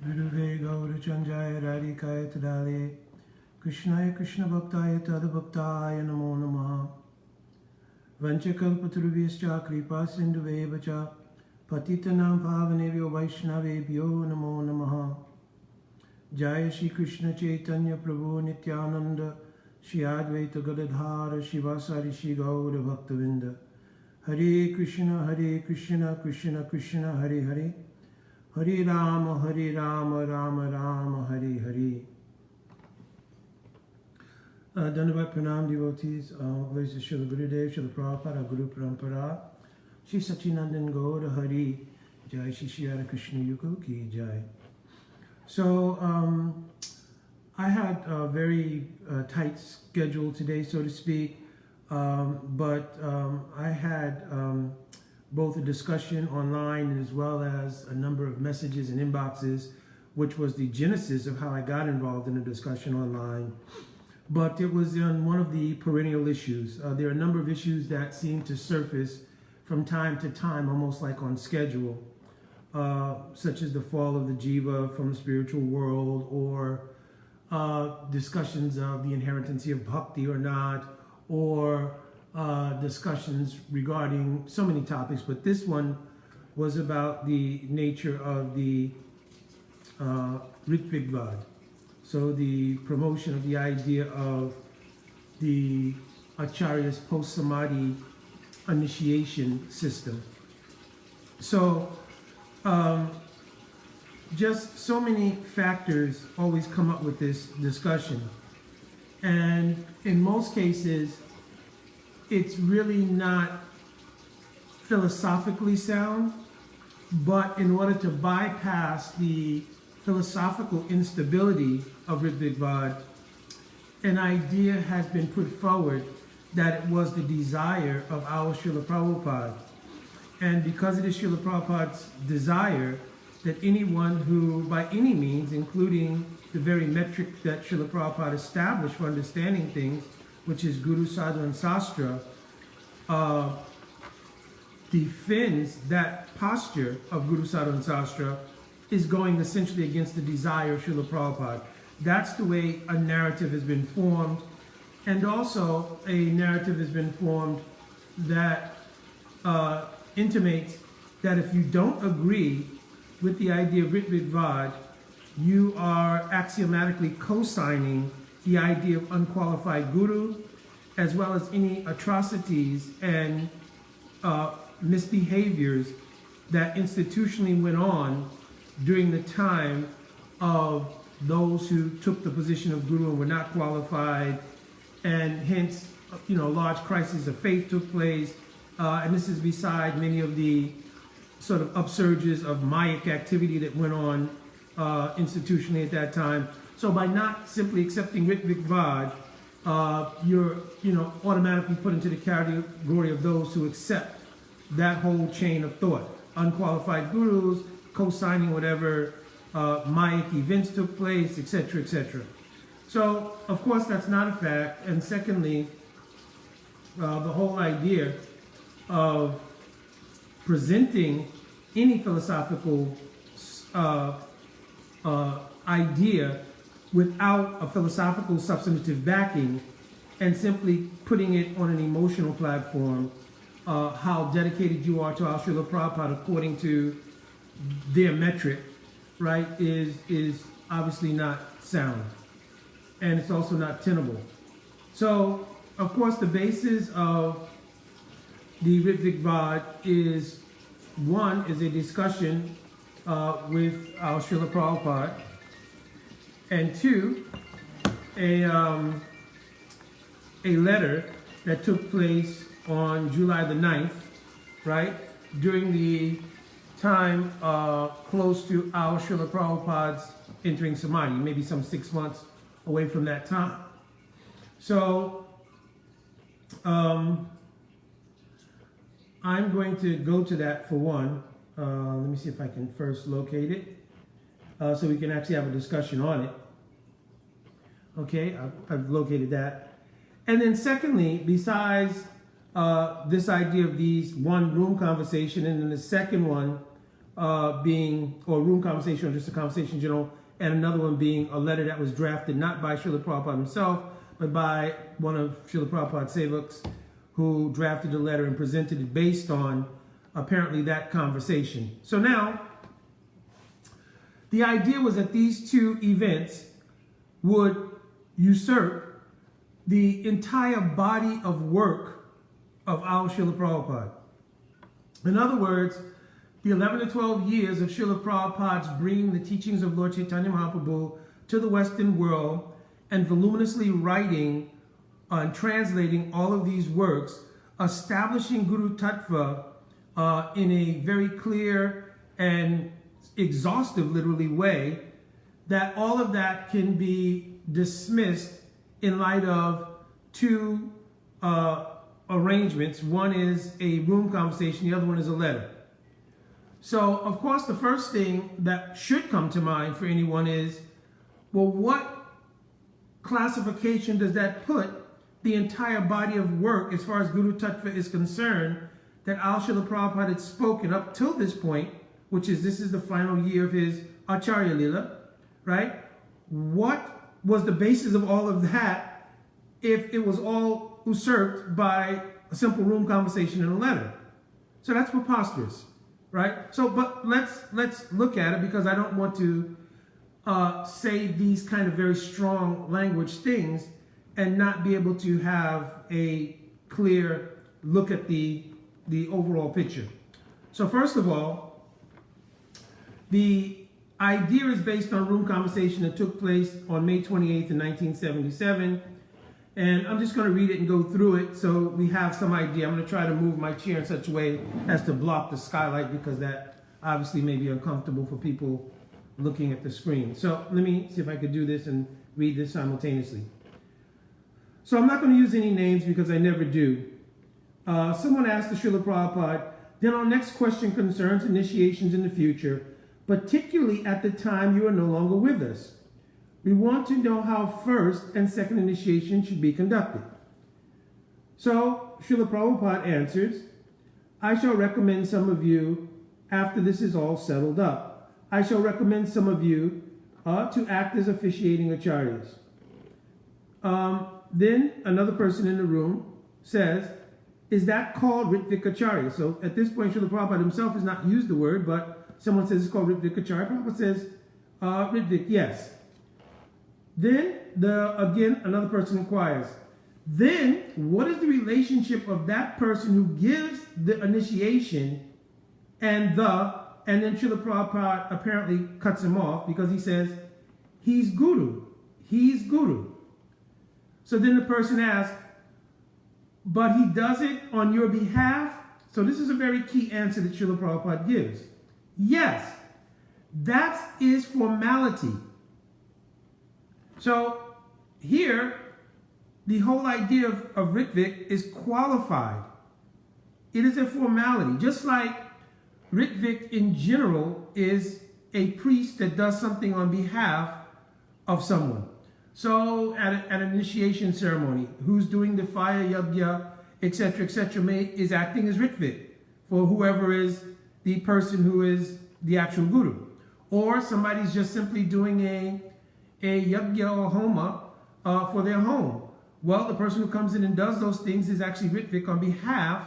Viruve Gaura Chanjaya Radhikaya Tadale Krishnaya Krishna Bhaktaya Tadabhaktaya Namo Namaha Vanchakalpaturubhyascha Kripa Sindhuvevacha Patitanam Pavanebhyo Vaishnavebhyo Namo Namaha Jaya Shri Krishna Chaitanya Prabhu Nityananda Shri Advaita Gadadhara Shivasari Shri Gaura Bhaktavinda Hare Krishna Krishna Krishna Hare Hare Hare Rama Rama Rama Hare Hare. Dandavat Pranam devotees, glories to Srila Gurudev, Srila Prabhupada, Guru Parampara, Shri Sachinandan Gaura Hari, Jai Shri Shri Radha Krishna Yuko Ki Jai. So, I had a very tight schedule today, so to speak, but I had both a discussion online as well as a number of messages and inboxes, which was the genesis of how I got involved in a discussion online. But it was on one of the perennial issues. There are a number of issues that seem to surface from time to time, almost like on schedule, such as the fall of the jiva from the spiritual world, or discussions of the inherency of bhakti or not, or discussions regarding so many topics, but this one was about the nature of the Ritvik Vada. So the promotion of the idea of the Acharya's post-samadhi initiation system. So just so many factors always come up with this discussion. And in most cases, it's really not philosophically sound, but in order to bypass the philosophical instability of Ritvik Vada, an idea has been put forward that it was the desire of our Srila Prabhupada. And because it is Srila Prabhupada's desire that anyone who, by any means, including the very metric that Srila Prabhupada established for understanding things, which is Guru, Sadhu, and Sastra, defends that posture of Guru, Sadhu, and Sastra, is going essentially against the desire of Srila Prabhupada. That's the way a narrative has been formed. And also a narrative has been formed that intimates that if you don't agree with the idea of Ritvik Vada, you are axiomatically co-signing the idea of unqualified guru, as well as any atrocities and misbehaviors that institutionally went on during the time of those who took the position of guru and were not qualified, and hence, large crises of faith took place. And this is beside many of the sort of upsurges of Mayic activity that went on institutionally at that time. So by not simply accepting Ritvik Vada, you're automatically put into the category of those who accept that whole chain of thought. Unqualified gurus, co-signing whatever Mayic events took place, etc., etc. So, of course, that's not a fact. And secondly, the whole idea of presenting any philosophical idea without a philosophical substantive backing and simply putting it on an emotional platform, how dedicated you are to our Srila Prabhupada according to their metric, right, is obviously not sound. And it's also not tenable. So, of course, the basis of the Ritvik Vada is, one, is a discussion with our Srila Prabhupada, and two, a letter that took place on July the 9th, right, during the time close to our Srila Prabhupada's entering Samadhi, maybe some 6 months away from that time. So, I'm going to go to that for one. Let me see if I can first locate it, so we can actually have a discussion on it. Okay, I've located that. And then secondly, besides this idea of these one-room conversation, and then the second one being, or room conversation, or just a conversation in general, and another one being a letter that was drafted not by Srila Prabhupada himself, but by one of Srila Prabhupada's sevaks who drafted the letter and presented it based on apparently that conversation. So now, the idea was that these two events would usurp the entire body of work of our Srila Prabhupada. In other words, the 11 to 12 years of Srila Prabhupada's bringing the teachings of Lord Chaitanya Mahaprabhu to the Western world and voluminously writing and translating all of these works, establishing Guru Tattva in a very clear and exhaustive, literally, way, that all of that can be dismissed in light of two arrangements. One is a room conversation, the other one is a letter. So, of course, the first thing that should come to mind for anyone is, well, what classification does that put the entire body of work as far as Guru Tattva is concerned that Al Srila Prabhupada had spoken up till this point, which is this is the final year of his Acharya Lila, right? What was the basis of all of that if it was all usurped by a simple room conversation and a letter? So that's preposterous, right? So, but let's look at it, because I don't want to say these kind of very strong language things and not be able to have a clear look at the overall picture. So first of all, the idea is based on a room conversation that took place on May 28th in 1977. And I'm just going to read it and go through it so we have some idea. I'm going to try to move my chair in such a way as to block the skylight, because that obviously may be uncomfortable for people looking at the screen. So let me see if I could do this and read this simultaneously. So I'm not going to use any names because I never do. Someone asked the Srila Prabhupada, then our next question concerns initiations in the future, particularly at the time you are no longer with us. We want to know how first and second initiation should be conducted. So Srila Prabhupada answers, I shall recommend some of you, after this is all settled up, I shall recommend some of you to act as officiating acharyas. Then another person in the room says, is that called Ritvik Acharya? So at this point, Srila Prabhupada himself has not used the word, but someone says it's called Ritvik Acharya. Prabhupada says, Ritvik, yes. Then again, another person inquires, then what is the relationship of that person who gives the initiation and then Srila Prabhupada apparently cuts him off because he says, he's Guru. He's Guru. So then the person asks, but he does it on your behalf? So this is a very key answer that Srila Prabhupada gives. Yes, that is formality. So here, the whole idea of Ritvik is qualified. It is a formality. Just like Ritvik in general is a priest that does something on behalf of someone. So at an initiation ceremony, who's doing the fire yajna, etc., is acting as Ritvik for whoever is the person who is the actual guru. Or somebody's just simply doing a yajna or homa for their home. Well, the person who comes in and does those things is actually Ritvik on behalf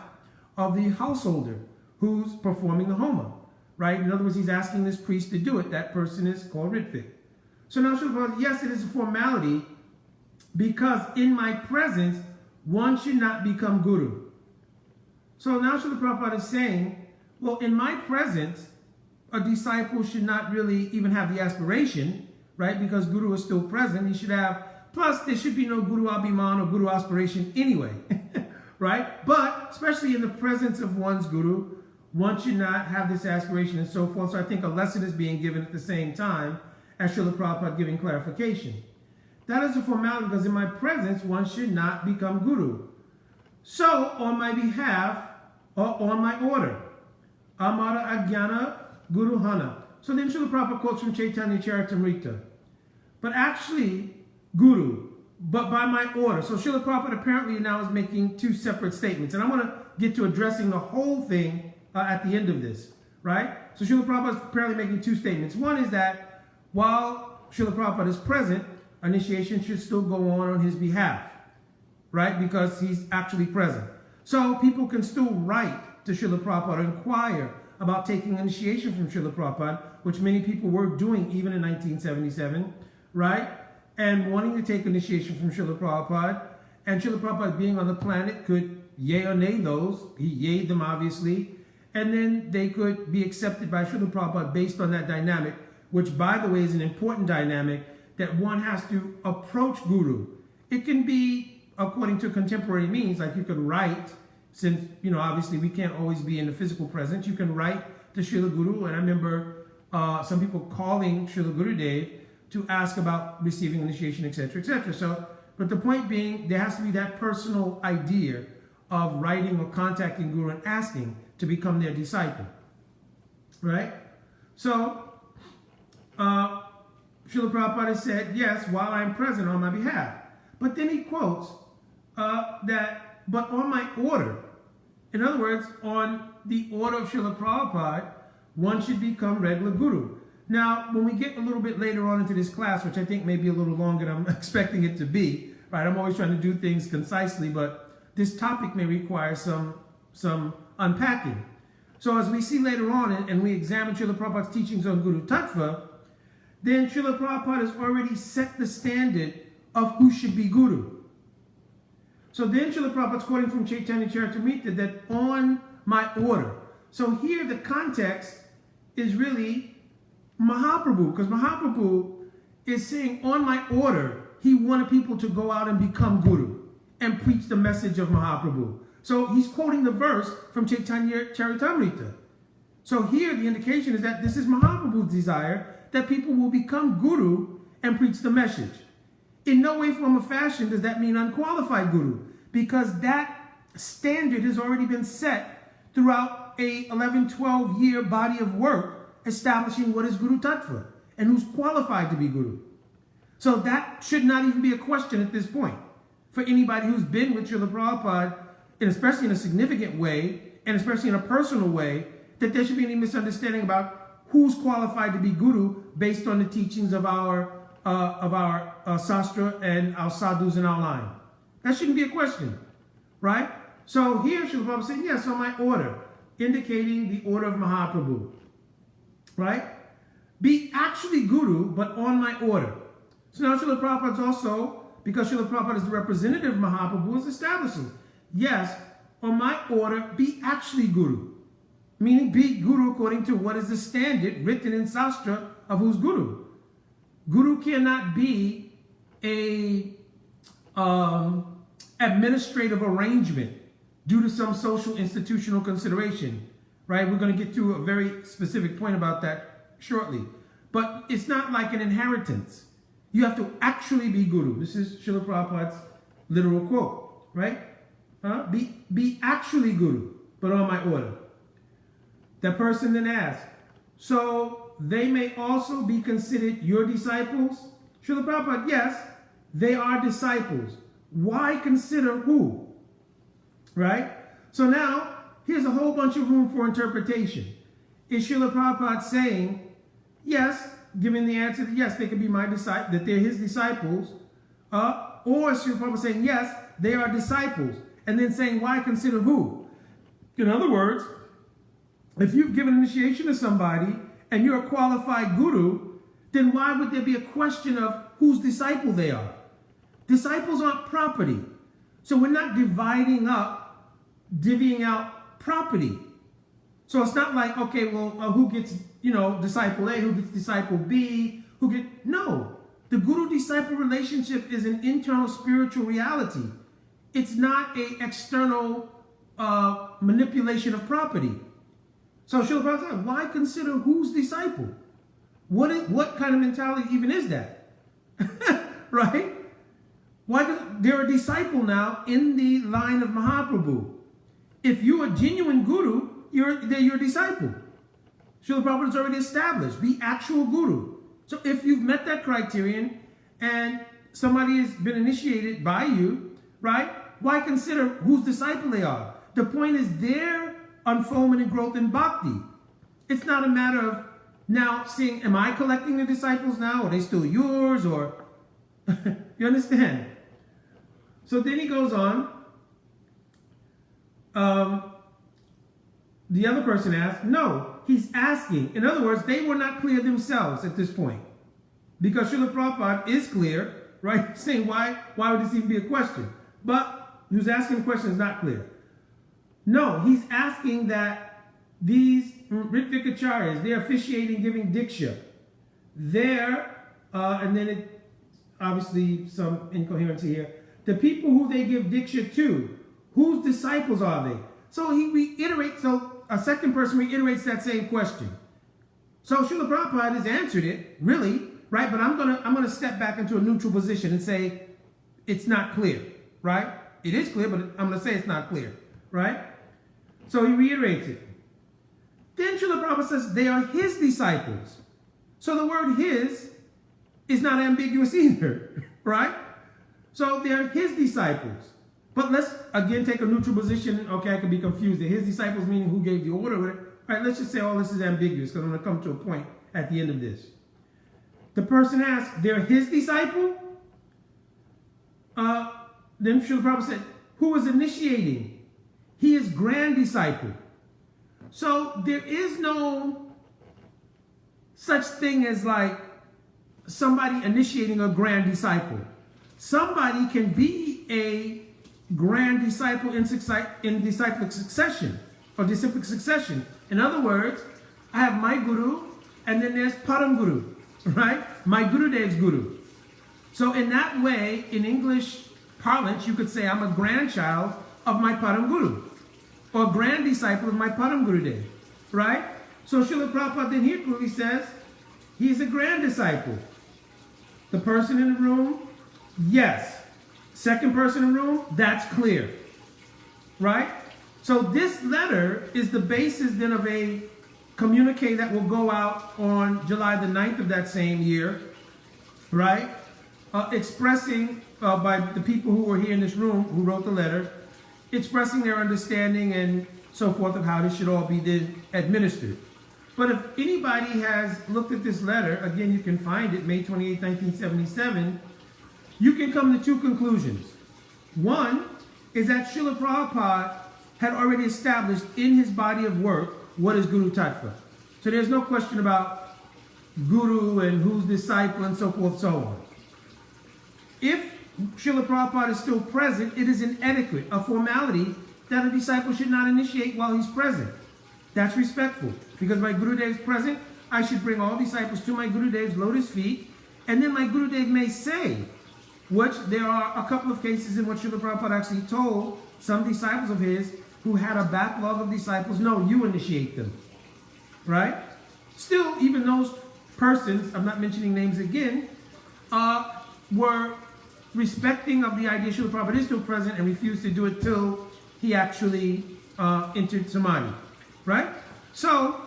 of the householder who's performing the homa, right? In other words, he's asking this priest to do it. That person is called Ritvik. So now, yes, it is a formality, because in my presence, one should not become guru. So now Srila Prabhupada is saying, well, in my presence, a disciple should not really even have the aspiration, right? Because guru is still present. He should have, plus there should be no guru abhiman or guru aspiration anyway, right? But especially in the presence of one's guru, one should not have this aspiration and so forth. So I think a lesson is being given at the same time as Srila Prabhupada giving clarification. That is a formality, because in my presence, one should not become guru. So, on my behalf, or on my order, Amara Ajnana Guru Hana. So then Srila Prabhupada quotes from Chaitanya Charitamrita. But actually, guru, but by my order. So Srila Prabhupada apparently now is making two separate statements. And I want to get to addressing the whole thing at the end of this, right? So Srila Prabhupada is apparently making two statements. One is that while Srila Prabhupada is present, initiation should still go on his behalf, right? Because he's actually present. So people can still write to Srila Prabhupada and inquire about taking initiation from Srila Prabhupada, which many people were doing even in 1977, right? And wanting to take initiation from Srila Prabhupada. And Srila Prabhupada being on the planet could yay or nay those. He yayed them, obviously. And then they could be accepted by Srila Prabhupada based on that dynamic, which, by the way, is an important dynamic that one has to approach Guru. It can be according to contemporary means, like you could write, since, obviously we can't always be in the physical presence, you can write to Srila Guru. And I remember some people calling Srila Gurudev to ask about receiving initiation, etc., etc. So, but the point being, there has to be that personal idea of writing or contacting Guru and asking to become their disciple, right? So, Srila Prabhupada said, yes, while I'm present on my behalf. But then he quotes but on my order. In other words, on the order of Srila Prabhupada, one should become regular Guru. Now, when we get a little bit later on into this class, which I think may be a little longer than I'm expecting it to be, right? I'm always trying to do things concisely, but this topic may require some unpacking. So as we see later on, and we examine Srila Prabhupada's teachings on Guru Tattva, then Srila Prabhupada has already set the standard of who should be Guru. So then Srila Prabhupada's quoting from Chaitanya Charitamrita that on my order. So here the context is really Mahaprabhu, because Mahaprabhu is saying on my order, he wanted people to go out and become Guru and preach the message of Mahaprabhu. So he's quoting the verse from Chaitanya Charitamrita. So here the indication is that this is Mahaprabhu's desire, that people will become Guru and preach the message. In no way, form, or fashion does that mean unqualified Guru, because that standard has already been set throughout a 11-12 year body of work establishing what is Guru Tattva and who's qualified to be Guru. So that should not even be a question at this point for anybody who's been with Srila Prabhupada, and especially in a significant way, and especially in a personal way, that there should be any misunderstanding about who's qualified to be Guru based on the teachings of our Sastra and our sadhus in our line. That shouldn't be a question, right? So here Srila Prabhupada said, yes, on my order, indicating the order of Mahaprabhu, right? Be actually Guru, but on my order. So now Srila Prabhupada is also, because Srila Prabhupada is the representative of Mahaprabhu, is establishing, yes, on my order, be actually Guru. Meaning be Guru according to what is the standard written in Sastra of who's Guru. Guru cannot be a administrative arrangement due to some social institutional consideration, right? We're going to get to a very specific point about that shortly. But it's not like an inheritance. You have to actually be Guru. This is Srila Prabhupada's literal quote, right? Be actually Guru, but on my order. That person then asks, so they may also be considered your disciples? Srila Prabhupada, yes, they are disciples. Why consider who? Right? So now, here's a whole bunch of room for interpretation. Is Srila Prabhupada saying, yes, giving the answer that yes, they can be my disciples, that they're his disciples, or is Srila Prabhupada saying, yes, they are disciples, and then saying, why consider who? In other words, if you've given initiation to somebody and you're a qualified Guru, then why would there be a question of whose disciple they are? Disciples aren't property. So we're not divvying out property. So it's not like, okay, well, who gets, disciple A, who gets disciple B, no. The Guru-disciple relationship is an internal spiritual reality. It's not an external manipulation of property. So Srila Prabhupada said, why consider whose disciple? What kind of mentality even is that? Right? They're a disciple now in the line of Mahaprabhu. If you're a genuine Guru, they're your disciple. Srila Prabhupada has already established, be actual Guru. So if you've met that criterion and somebody has been initiated by you, right? Why consider whose disciple they are? The point is their unfoldment and growth in bhakti It's not a matter of now seeing, am I collecting the disciples now? Are they still yours? Or, you understand? So then he goes on. The other person asked, no, he's asking. In other words, they were not clear themselves at this point. Because Srila Prabhupada is clear, right? Saying why would this even be a question? But he was asking the question is not clear. No, he's asking that these Ritvik Acharyas, they're officiating giving Diksha. And then it, obviously some incoherency here. The people who they give Diksha to, whose disciples are they? So he reiterates, so a second person reiterates that same question. So Srila Prabhupada has answered it, really, right? But I'm gonna step back into a neutral position and say it's not clear, right? It is clear, but I'm gonna say it's not clear, right? So he reiterates it. Then Srila Prabhupada says they are his disciples. So the word his is not ambiguous either, right? So they're his disciples. But let's again take a neutral position. Okay, I could be confused. They're his disciples meaning who gave the order. All right, let's just say all this is ambiguous because I'm going to come to a point at the end of this. The person asks, they're his disciple? Then Srila Prabhupada said, who is initiating? He is grand disciple. So there is no such thing as like somebody initiating a grand disciple. Somebody can be a grand disciple in disciplic succession or disciplic succession. In other words, I have my guru and then there's Param Guru, right? My Gurudev's guru. So in that way, in English parlance, you could say I'm a grandchild of my Param Guru or grand disciple of my Param Gurudev, right? So Srila Prabhupada then here clearly says he's a grand disciple. The person in the room, yes. Second person in the room, that's clear, right? So this letter is the basis then of a communique that will go out on July the 9th of that same year, right? Expressing by the people who were here in this room who wrote the letter, expressing their understanding and so forth of how this should all be then administered. But if anybody has looked at this letter, again, you can find it, May 28, 1977, you can come to two conclusions. One is that Srila Prabhupada had already established in his body of work what is Guru Tattva. So there's no question about Guru and who's disciple and so forth, so on. If Srila Prabhupada is still present, it is an etiquette, a formality that a disciple should not initiate while he's present. That's respectful. Because my Gurudev is present, I should bring all disciples to my Gurudev's lotus feet, and then my Gurudev may say, which there are a couple of cases in which Srila Prabhupada actually told some disciples of his who had a backlog of disciples, no, you initiate them, right? Still, even those persons, I'm not mentioning names again, were respecting of the idea Srila Prabhupada is still present and refused to do it till he actually entered Samadhi, right? So,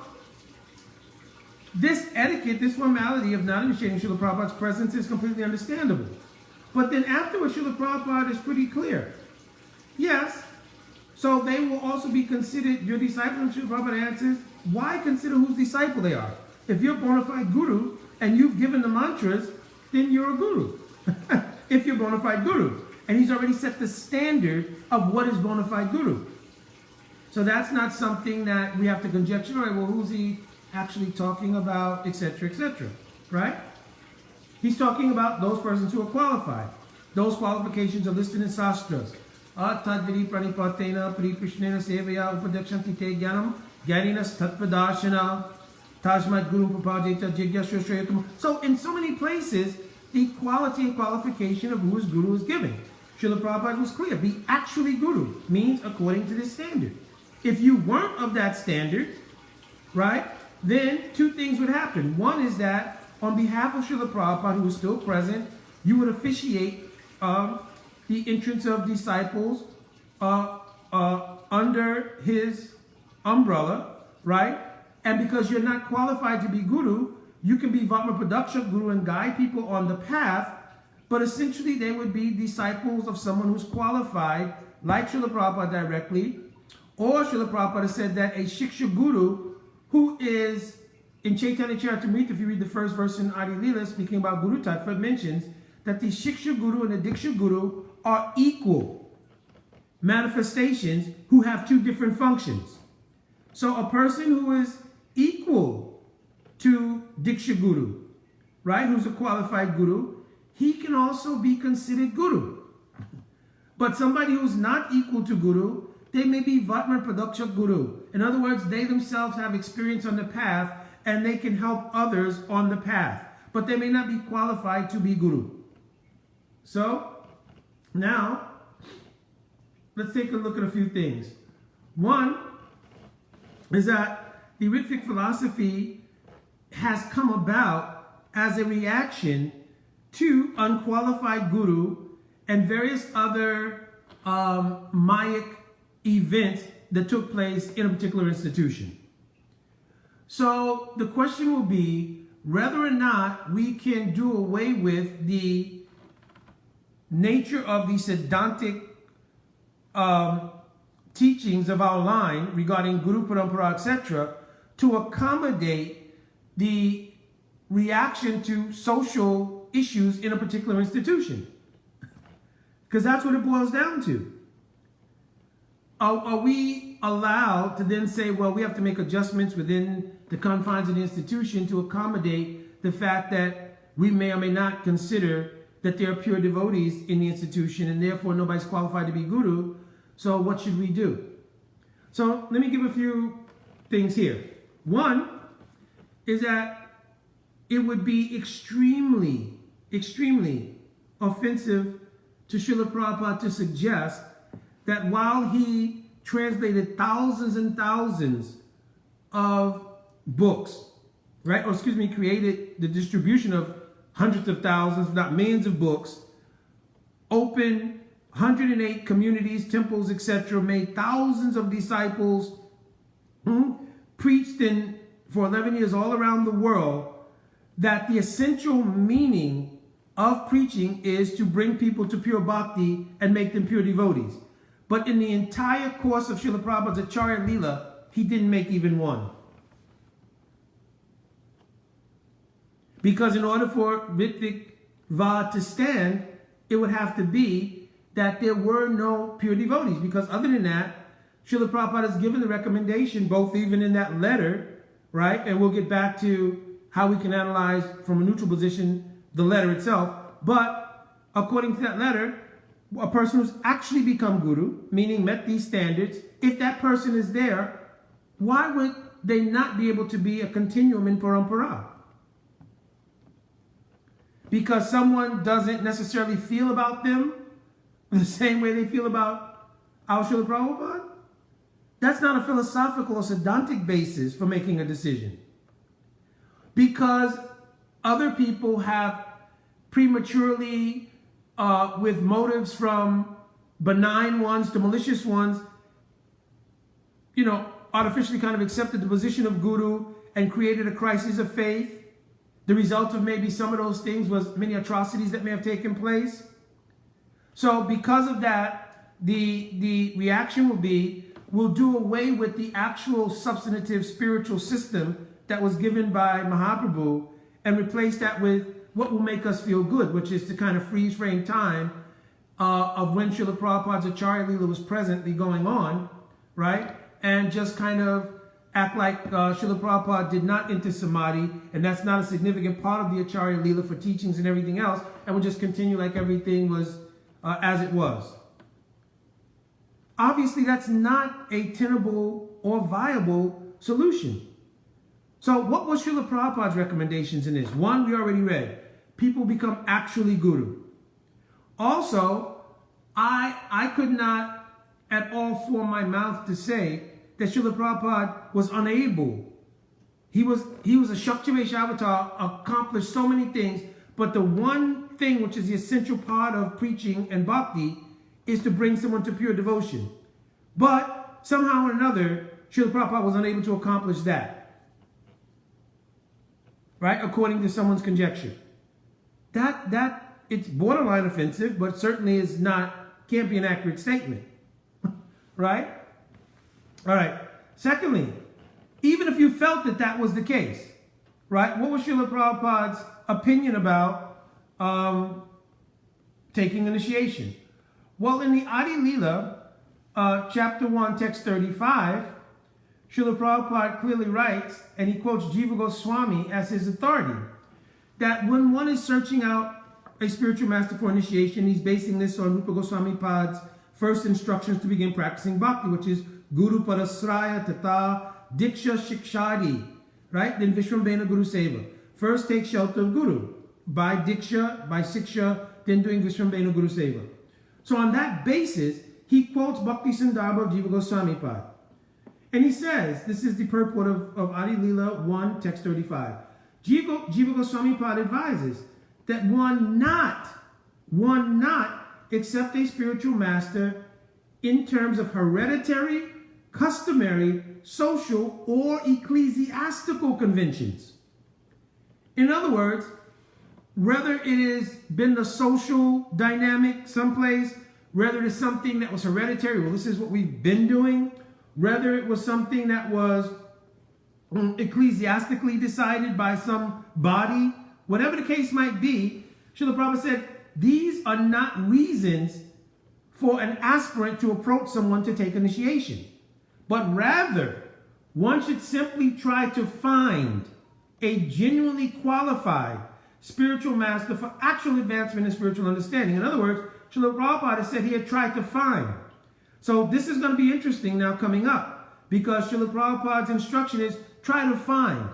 this etiquette, this formality of not initiating Srila Prabhupada's presence is completely understandable. But then afterwards, Srila Prabhupada is pretty clear. Yes, so they will also be considered your disciple. And Srila Prabhupada answers, why consider whose disciple they are? If you're a bona fide guru and you've given the mantras, then you're a guru. If you're a bona fide guru. And he's already set the standard of what is bona fide guru. So that's not something that we have to conjecture, right? Well, who's he actually talking about, etc., etc., right? He's talking about those persons who are qualified. Those qualifications are listed in Sastras. Tadviri pranipatena pariprishnena sevaya upadakshanti te jnanam jnaninas tattvadarshana tajmat guru prapajeta jigyashrashayatam. So in so many places, the quality and qualification of who is guru is given. Srila Prabhupada was clear. Be actually guru means according to this standard. If you weren't of that standard, right, then two things would happen. One is that on behalf of Srila Prabhupada, who is still present, you would officiate the entrance of disciples under his umbrella, right? And because you're not qualified to be guru, you can be Vatma Pradakshak guru and guide people on the path, but essentially they would be disciples of someone who's qualified, like Srila Prabhupada directly, or Srila Prabhupada said that a Shiksha guru who is in Chaitanya Charitamrita, if you read the first verse in Adi Leela, speaking about Guru Tattva, mentions that the Shiksha Guru and the Diksha Guru are equal manifestations who have two different functions. So a person who is equal to Diksha Guru, right, who's a qualified Guru, he can also be considered Guru. But somebody who's not equal to Guru, they may be Vatman Pradakshak Guru. In other words, they themselves have experience on the path and they can help others on the path. But they may not be qualified to be Guru. So, now, let's take a look at a few things. One is that the Ritvik philosophy has come about as a reaction to unqualified Guru and various other Mayic events that took place in a particular institution. So the question will be whether or not we can do away with the nature of the Siddhantic teachings of our line regarding Guru Parampara, etc., to accommodate the reaction to social issues in a particular institution. Because that's what it boils down to. Are we allowed to then say, well, we have to make adjustments within the confines of the institution to accommodate the fact that we may or may not consider that there are pure devotees in the institution and therefore nobody's qualified to be Guru? So what should we do? So let me give a few things here. One is that it would be extremely, extremely offensive to Srila Prabhupada to suggest that while he translated thousands and thousands of books, right? Or excuse me, created the distribution of hundreds of thousands, if not millions of books, opened 108 communities, temples, etc., made thousands of disciples, preached for 11 years all around the world, that the essential meaning of preaching is to bring people to pure bhakti and make them pure devotees. But in the entire course of Srila Prabhupada's Acharya Leela, he didn't make even one. Because in order for Ritvik Vada to stand, it would have to be that there were no pure devotees. Because other than that, Srila Prabhupada has given the recommendation, both even in that letter, right? And we'll get back to how we can analyze from a neutral position the letter itself. But according to that letter, a person who's actually become Guru, meaning met these standards, if that person is there, why would they not be able to be a continuum in Parampara? Because someone doesn't necessarily feel about them the same way they feel about our Srila Prabhupada? That's not a philosophical or Siddhantic basis for making a decision. Because other people have prematurely, with motives from benign ones to malicious ones, artificially kind of accepted the position of Guru and created a crisis of faith. The result of maybe some of those things was many atrocities that may have taken place. So because of that, the reaction will be, we'll do away with the actual substantive spiritual system that was given by Mahaprabhu and replace that with what will make us feel good, which is to kind of freeze frame time of when Srila Prabhupada's Acharya Leela was presently going on, right? And just kind of act like Srila Prabhupada did not enter Samadhi, and that's not a significant part of the Acharya Leela for teachings and everything else, and we'll just continue like everything was as it was. Obviously, that's not a tenable or viable solution. So what was Srila Prabhupada's recommendations in this? One, we already read. People become actually Guru. Also, I could not at all form my mouth to say that Srila Prabhupada was unable. He was a Shaktivesh avatar, accomplished so many things, but the one thing which is the essential part of preaching and bhakti is to bring someone to pure devotion. But somehow or another, Srila Prabhupada was unable to accomplish that. Right? According to someone's conjecture. That it's borderline offensive, but certainly can't be an accurate statement. Right? All right. Secondly, even if you felt that that was the case, right? What was Srila Prabhupada's opinion about taking initiation? Well, in the Adi Lila, chapter 1, text 35, Srila Prabhupada clearly writes, and he quotes Jiva Goswami as his authority, that when one is searching out a spiritual master for initiation, he's basing this on Rupa Goswami Pad's first instructions to begin practicing bhakti, which is Guru Parasraya Tata Diksha Shikshadi, right? Then Vishwambhena Guru Seva. First take shelter of Guru. By Diksha, by Siksha, then doing Vishwambhena Guru Seva. So on that basis, he quotes Bhakti Sandarbha of Jiva Goswami Pad. And he says, this is the purport of Adi Lila 1, text 35. Jiva Goswami Pad advises that one not accept a spiritual master in terms of hereditary, customary, social, or ecclesiastical conventions. In other words, whether it has been the social dynamic someplace, whether it is something that was hereditary, well, this is what we've been doing, whether it was something that was ecclesiastically decided by some body, whatever the case might be, Srila Prabhupada said, these are not reasons for an aspirant to approach someone to take initiation. But rather, one should simply try to find a genuinely qualified spiritual master for actual advancement in spiritual understanding. In other words, Srila Prabhupada said he had tried to find. So this is going to be interesting now coming up, because Srila Prabhupada's instruction is try to find.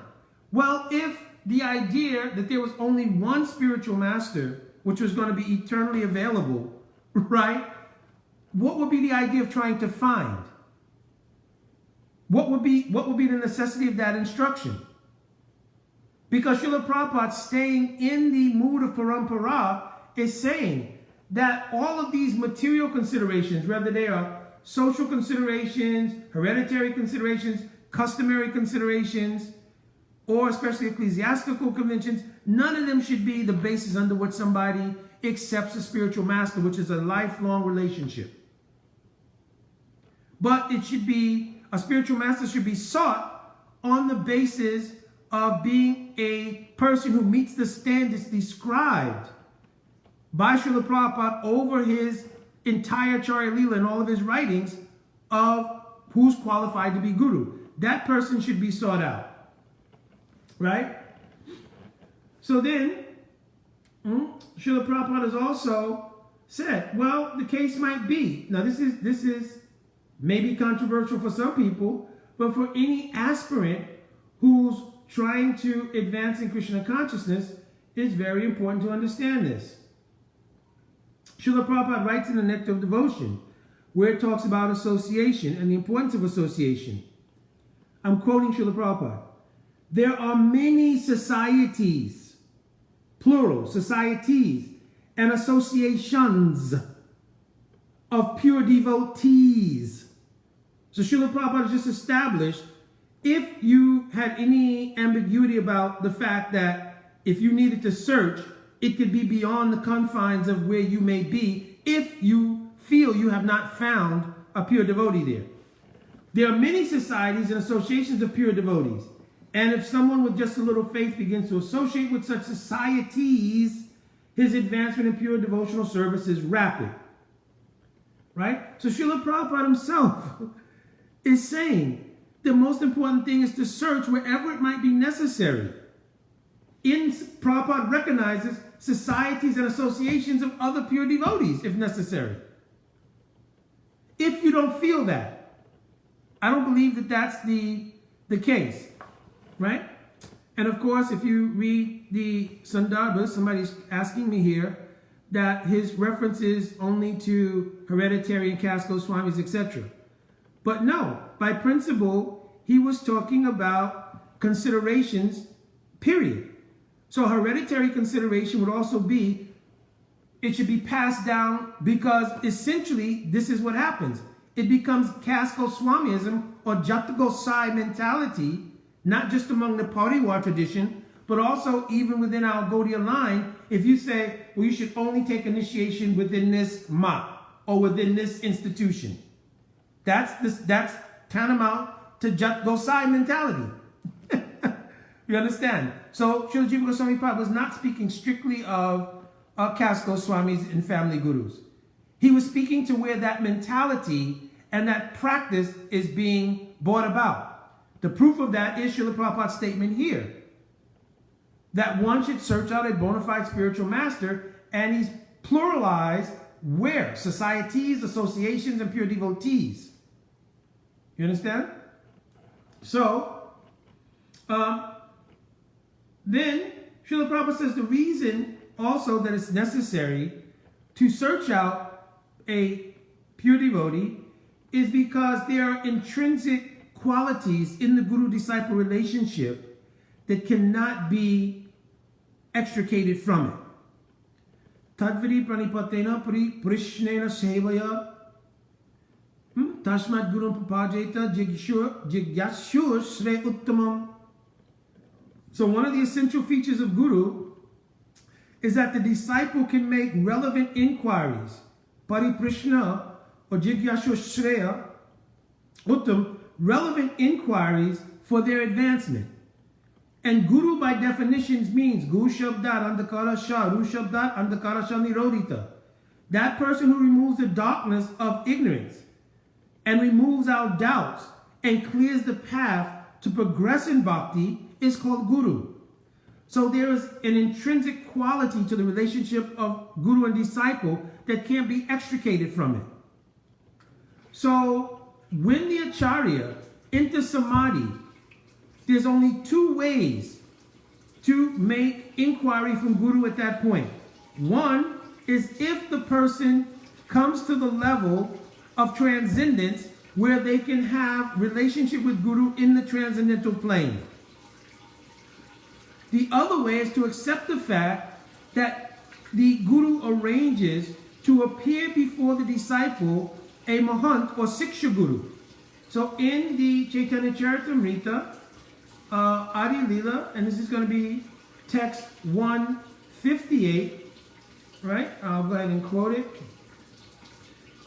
Well, if the idea that there was only one spiritual master which was going to be eternally available, right? What would be the idea of trying to find? What would be the necessity of that instruction? Because Srila Prabhupada, staying in the mood of parampara, is saying that all of these material considerations, whether they are social considerations, hereditary considerations, customary considerations, or especially ecclesiastical conventions, none of them should be the basis under which somebody accepts a spiritual master, which is a lifelong relationship. But it should be, a spiritual master should be sought on the basis of being a person who meets the standards described by Srila Prabhupada over his entire Charya Leela and all of his writings of who's qualified to be guru. That person should be sought out. Right? So then, Srila Prabhupada has also said, well, the case might be, now this is maybe controversial for some people, but for any aspirant who's trying to advance in Krishna consciousness, it's very important to understand this. Srila Prabhupada writes in the Nectar of Devotion, where it talks about association and the importance of association. I'm quoting Srila Prabhupada. There are many societies, plural, societies, and associations of pure devotees. So Srila Prabhupada has just established, if you had any ambiguity about the fact that if you needed to search, it could be beyond the confines of where you may be if you feel you have not found a pure devotee there. There are many societies and associations of pure devotees. And if someone with just a little faith begins to associate with such societies, his advancement in pure devotional service is rapid. Right? So Srila Prabhupada himself is saying the most important thing is to search wherever it might be necessary. Prabhupada recognizes societies and associations of other pure devotees if necessary. If you don't feel that, I don't believe that that's the case. Right? And of course, if you read the Sandarbhas, somebody's asking me here that his reference is only to hereditary and caste Goswamis, etc. But no, by principle, he was talking about considerations, period. So hereditary consideration would also be, it should be passed down, because essentially this is what happens. It becomes caste Goswamism or Jata Gosai mentality, not just among the Parivar tradition, but also even within our Gaudiya line. If you say, well, you should only take initiation within this mat or within this institution, that's tantamount to Jat Gosai mentality. You understand? So Srila Jiva Goswami Pad was not speaking strictly of caste Goswamis and family gurus. He was speaking to where that mentality and that practice is being brought about. The proof of that is Srila Prabhupada's statement here, that one should search out a bona fide spiritual master, and he's pluralized where? Societies, associations, and pure devotees. You understand? So, then Srila Prabhupada says the reason also that it's necessary to search out a pure devotee is because there are intrinsic qualities in the guru-disciple relationship that cannot be extricated from it. Tadviri pranipatena prishnena sevaya tashmat gurum papajeta jigyashur sre uttamam. So one of the essential features of guru is that the disciple can make relevant inquiries, pariprishna or jigyashur shreya uttam, relevant inquiries for their advancement. And guru by definitions means gu shabdat andakara sha, ru shabdat andakara sha nirodita. That person who removes the darkness of ignorance and removes our doubts and clears the path to progress in bhakti is called guru. So there is an intrinsic quality to the relationship of guru and disciple that can't be extricated from it. So when the acharya enters samadhi, there's only two ways to make inquiry from guru at that point. One is if the person comes to the level of transcendence where they can have relationship with guru in the transcendental plane. The other way is to accept the fact that the guru arranges to appear before the disciple a mahant or siksha guru. So in the Chaitanya Charitamrita, Adi Lila, and this is going to be text 158, right? I'll go ahead and quote it.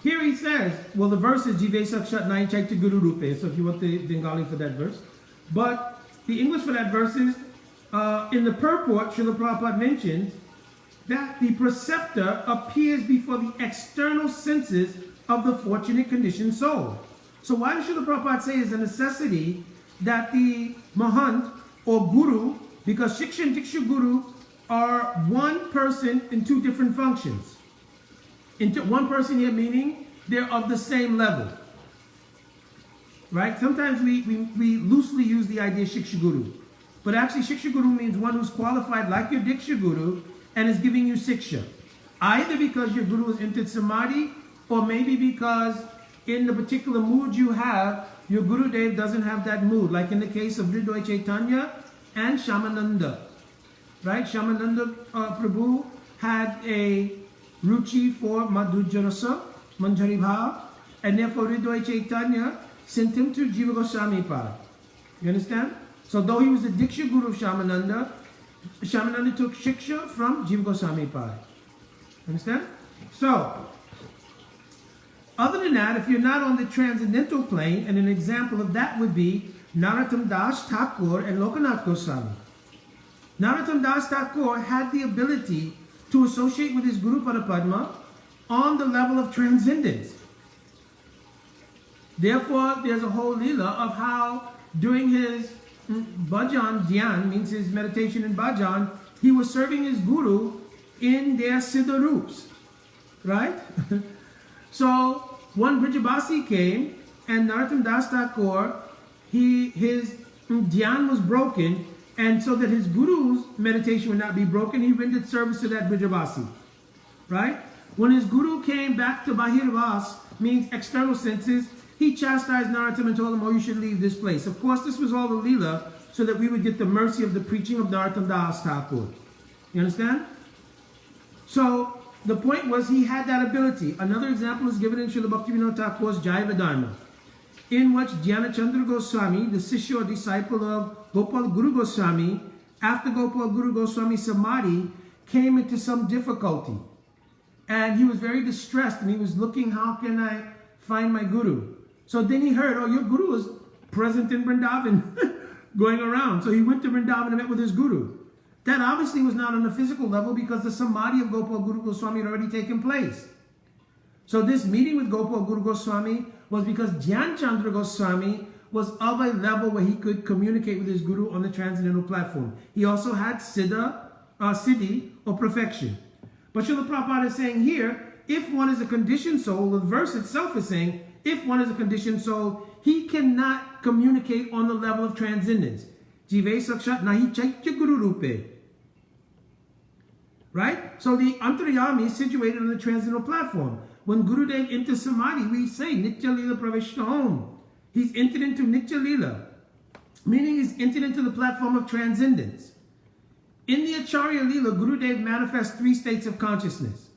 Here he says, well, the verse is Jive Sakshat Nai Chaitya Guru Rupe, so if you want the Bengali for that verse. But the English for that verse is, in the purport, Srila Prabhupada mentions that the preceptor appears before the external senses of the fortunate conditioned soul. So why does Srila Prabhupada say it's a necessity that the mahant or guru, because shiksha and diksha guru are one person in two different functions. One person here meaning they're of the same level. Right? Sometimes we loosely use the idea shiksha guru. But actually shiksha guru means one who's qualified like your diksha guru and is giving you siksha. Either because your guru has entered samadhi, or maybe because in the particular mood you have, your Gurudev doesn't have that mood, like in the case of Ritvik Chaitanya and Shamananda. Right? Shamananda Prabhu had a ruchi for Madhurjarasa, Manjari Bhav, and therefore Ritvik Chaitanya sent him to Jiva Goswami Pad. You understand? So though he was the Diksha Guru of Shamananda, Shamananda took Shiksha from Jiva Goswami Pad. Understand? So, other than that, if you're not on the transcendental plane, and an example of that would be Narottam Das Thakur and Lokanath Goswami. Narottam Das Thakur had the ability to associate with his Guru Parapadma on the level of transcendence. Therefore, there's a whole lila of how during his bhajan, dhyan, means his meditation in bhajan, he was serving his Guru in their Siddha Roops. Right? So, one Brijabasi came, and Narottam Das Thakur, his dhyan was broken, and so that his Guru's meditation would not be broken, he rendered service to that Brijabasi. Right? When his Guru came back to Bahirvas, means external senses, he chastised Narottam and told him, oh, you should leave this place. Of course, this was all the Leela, so that we would get the mercy of the preaching of Narottam Das Thakur. You understand? So, the point was he had that ability. Another example is given in Srila Bhaktivinoda Thakur's Jaiva Dharma, in which Dhyanachandra Goswami, the Sishya or disciple of Gopal Guru Goswami, after Gopal Guru Goswami Samadhi, came into some difficulty. And he was very distressed, and he was looking, how can I find my Guru? So then he heard, oh, your Guru is present in Vrindavan going around. So he went to Vrindavan and met with his guru. That obviously was not on a physical level because the samadhi of Gopal Guru Goswami had already taken place. So this meeting with Gopal Guru Goswami was because Jnana Chandra Goswami was of a level where he could communicate with his guru on the transcendental platform. He also had siddhi or perfection. But Srila Prabhupada is saying here, if one is a conditioned soul, the verse itself is saying, if one is a conditioned soul, he cannot communicate on the level of transcendence. Jive sakshat nahi chaitya guru rupe. Right? So the Antaryami is situated on the transcendental platform. When Gurudev enters Samadhi, we say Nitya Lila Pravishta Om. He's entered into Nitya Lila, meaning he's entered into the platform of transcendence. In the Acharya Lila, Gurudev manifests three states of consciousness.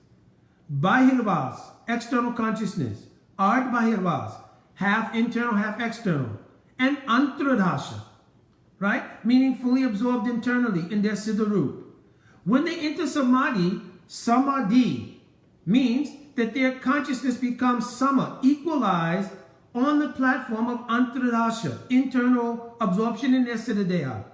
Bahirvas, external consciousness. Ard Bahirvas, half internal, half external. And Antradhasha, right? Meaning fully absorbed internally in their Siddharup. When they enter Samadhi, Samadhi means that their consciousness becomes sama, equalized on the platform of Antradhasha, internal absorption in their Siddhadeha.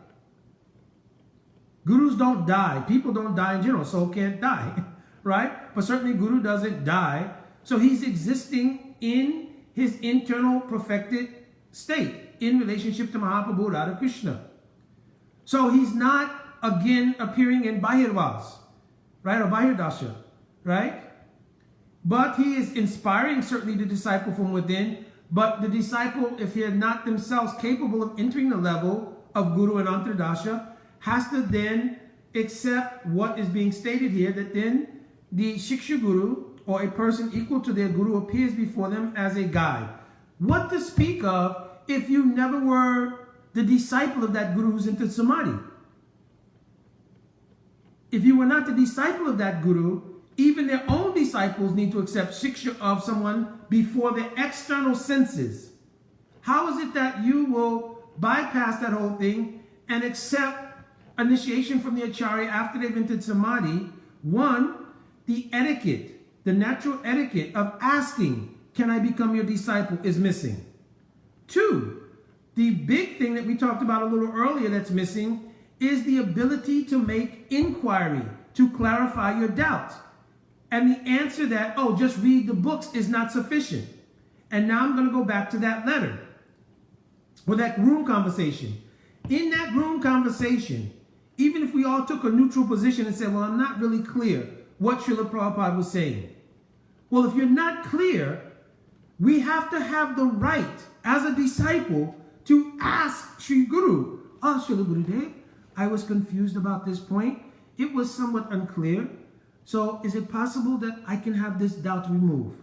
Gurus don't die. People don't die in general. Soul can't die, right? But certainly Guru doesn't die. So he's existing in his internal perfected state in relationship to Mahaprabhu Radha Krishna. So he's not again appearing in Bahirvas, right? Or Bahirdasha, right? But he is inspiring certainly the disciple from within. But the disciple, if they are not themselves capable of entering the level of Guru and Antradasha, has to then accept what is being stated here, that then the Shiksha Guru, or a person equal to their Guru, appears before them as a guide. What to speak of if you never were the disciple of that Guru who's entered Samadhi? If you were not the disciple of that Guru, even their own disciples need to accept Shiksha of someone before their external senses. How is it that you will bypass that whole thing and accept initiation from the Acharya after they've entered Samadhi? One, the etiquette, the natural etiquette of asking, can I become your disciple, is missing. Two, the big thing that we talked about a little earlier that's missing is the ability to make inquiry, to clarify your doubts. And the answer that, oh, just read the books is not sufficient. And now I'm going to go back to that letter, or that room conversation. In that room conversation, even if we all took a neutral position and said, well, I'm not really clear what Srila Prabhupada was saying. Well, if you're not clear, we have to have the right as a disciple to ask Sri Guru, oh, Srila Gurudev, I was confused about this point. It was somewhat unclear. So is it possible that I can have this doubt removed?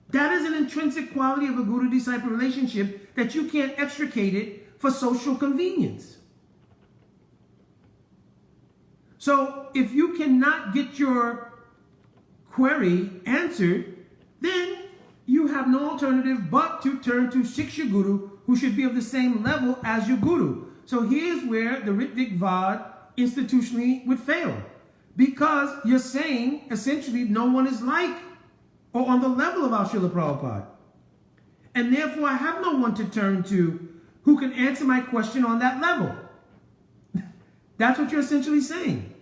That is an intrinsic quality of a guru-disciple relationship, that you can't extricate it for social convenience. So if you cannot get your query answered, then you have no alternative but to turn to Shiksha Guru, who should be of the same level as your Guru. So here's where the Ritvik Vada institutionally would fail. Because you're saying, essentially, no one is like or on the level of our Srila Prabhupada. And therefore, I have no one to turn to who can answer my question on that level. That's what you're essentially saying.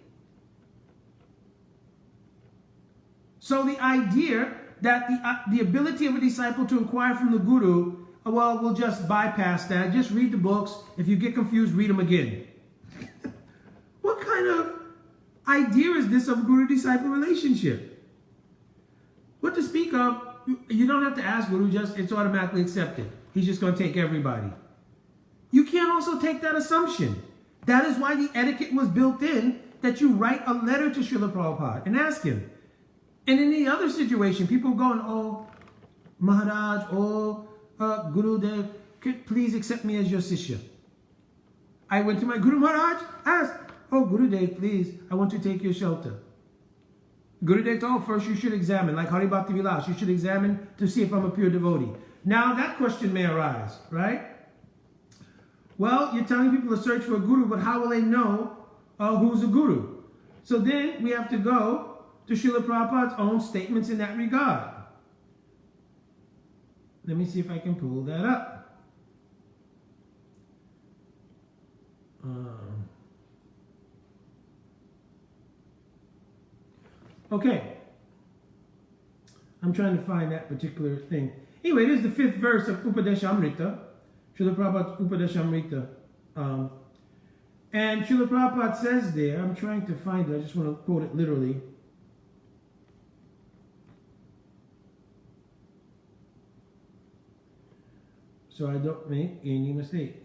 So the idea that the ability of a disciple to inquire from the Guru, well, we'll just bypass that. Just read the books. If you get confused, read them again. What kind of idea is this of a Guru-disciple relationship? What to speak of, you don't have to ask Guru, it's automatically accepted. He's just going to take everybody. You can't also take that assumption. That is why the etiquette was built in, that you write a letter to Srila Prabhupada and ask him. And in the other situation, people going, oh, Maharaj, oh, Gurudev, please accept me as your Sishya. I went to my Guru Maharaj, asked, oh, Gurudev, please, I want to take your shelter. Gurudev told, first you should examine, like Hari Bhakti Vilas, you should examine to see if I'm a pure devotee. Now that question may arise, right? Well, you're telling people to search for a guru, but how will they know who's a guru? So then we have to go to Srila Prabhupada's own statements in that regard. Let me see if I can pull that up. Okay. I'm trying to find that particular thing. Anyway, this is the 5th verse of Upadeshamrita. Srila Prabhupada Upadeshamrita. And Srila Prabhupada says there, I'm trying to find it, I just want to quote it literally. So I don't make any mistake.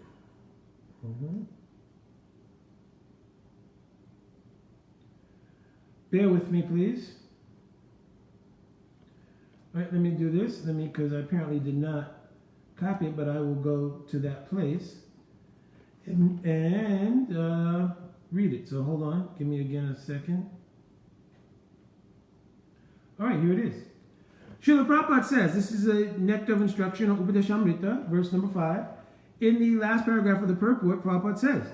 Bear with me, please. All right, let me do this. Because I apparently did not copy it, but I will go to that place and read it. So hold on. Give me again a second. All right, here it is. Srila Prabhupada says, this is a nectar of instruction on Upadeshamrita, verse number 5. In the last paragraph of the purport, Prabhupada says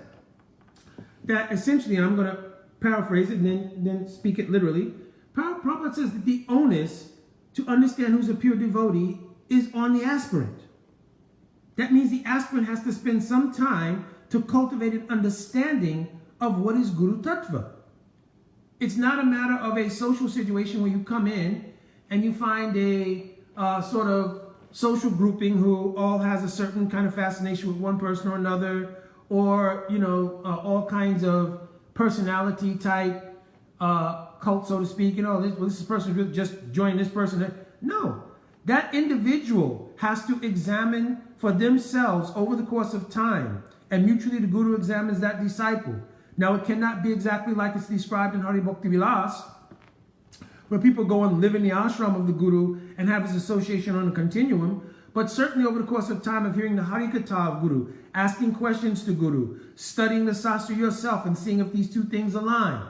that essentially, and I'm going to paraphrase it and then speak it literally, Prabhupada says that the onus to understand who's a pure devotee is on the aspirant. That means the aspirant has to spend some time to cultivate an understanding of what is Guru Tattva. It's not a matter of a social situation where you come in and you find a sort of social grouping who all has a certain kind of fascination with one person or another, or, you know, all kinds of personality type cult, so to speak. You know, this person really just joined this person. No, that individual has to examine for themselves over the course of time, and mutually the Guru examines that disciple. Now, it cannot be exactly like it's described in Hari Bhakti Vilas, where people go and live in the ashram of the Guru and have his association on a continuum, but certainly over the course of time of hearing the Harikatha of Guru, asking questions to Guru, studying the Sastra yourself and seeing if these two things align.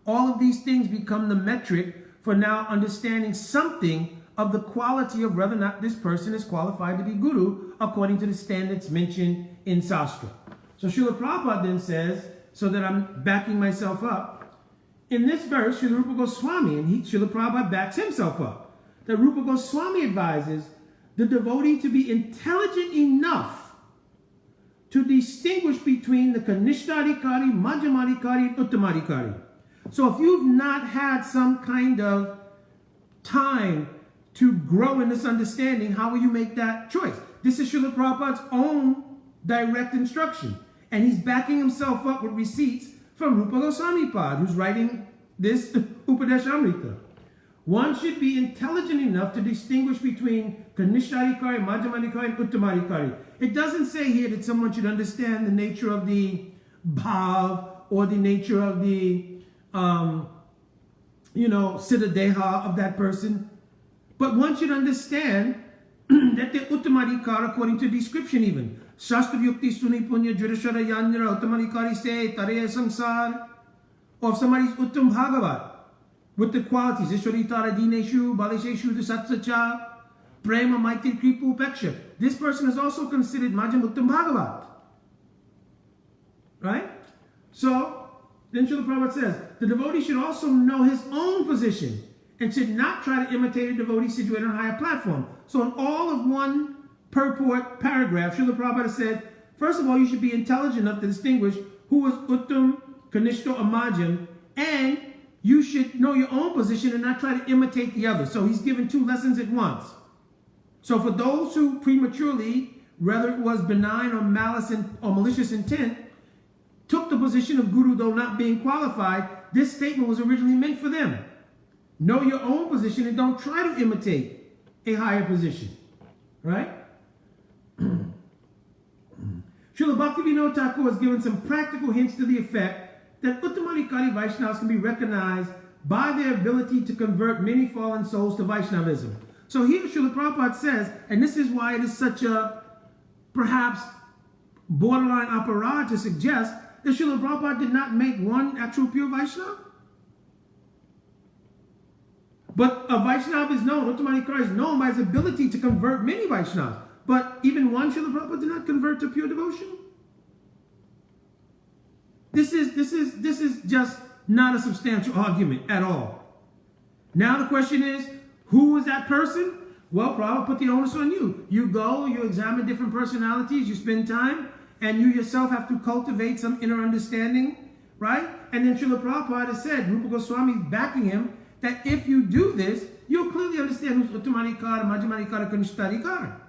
All of these things become the metric for now understanding something of the quality of whether or not this person is qualified to be Guru according to the standards mentioned in Sastra. So Srila Prabhupada then says, so that I'm backing myself up, in this verse, Srila Rupa Goswami, and Srila Prabhupada backs himself up, that Rupa Goswami advises the devotee to be intelligent enough to distinguish between the Kanishtadikari, Madhyamadikari, and Uttamadikari. So if you've not had some kind of time to grow in this understanding, how will you make that choice? This is Srila Prabhupada's own direct instruction. And he's backing himself up with receipts from Rupa Goswami Pad, who's writing this Upadeshamrita. One should be intelligent enough to distinguish between Kanishtadikari, Madhyamadikari, and Uttamadikari. It doesn't say here that someone should understand the nature of the bhav or the nature of the, siddha deha of that person. But one should understand that they're Uttamadikari according to description even. Shastra Yukti Suni Punya Jurishara Yandra Uttamadikari Se Taraya Sansar. Or if somebody's Uttam Bhagavat with the qualities, Ishwari Tara Dineshu, Balesheshu Satsacha, Prema Maitir Kripu Upeksha. This person is also considered Majam Uttam Bhagavat. Right? So, then Srila Prabhupada says, the devotee should also know his own position and should not try to imitate a devotee situated on a higher platform. So in all of one purport paragraph, Srila Prabhupada said, first of all, you should be intelligent enough to distinguish who is Uttam, Kanishta, or Majam, and you should know your own position and not try to imitate the other. So he's given two lessons at once. So for those who prematurely, whether it was benign or malice or malicious intent, took the position of Guru though not being qualified, this statement was originally meant for them. Know your own position and don't try to imitate a higher position. Right? Srila Bhaktivinoda Thakur has given some practical hints to the effect that Uttamadikari Vaishnavas can be recognized by their ability to convert many fallen souls to Vaishnavism. So here Srila Prabhupada says, and this is why it is such a perhaps borderline aparad to suggest that Srila Prabhupada did not make one actual pure Vaishnava. But a Vaishnava is known, Uttamadikari is known by his ability to convert many Vaishnavas. But even one Srila Prabhupada did not convert to pure devotion. This is just not a substantial argument at all. Now the question is, who is that person? Well, Prabhupada put the onus on you. You go, you examine different personalities, you spend time, and you yourself have to cultivate some inner understanding, right? And then Srila Prabhupada has said, Rupa Goswami is backing him, that if you do this, you'll clearly understand who's Uttamadikara, Madhyamadikara, Kanishtarikara.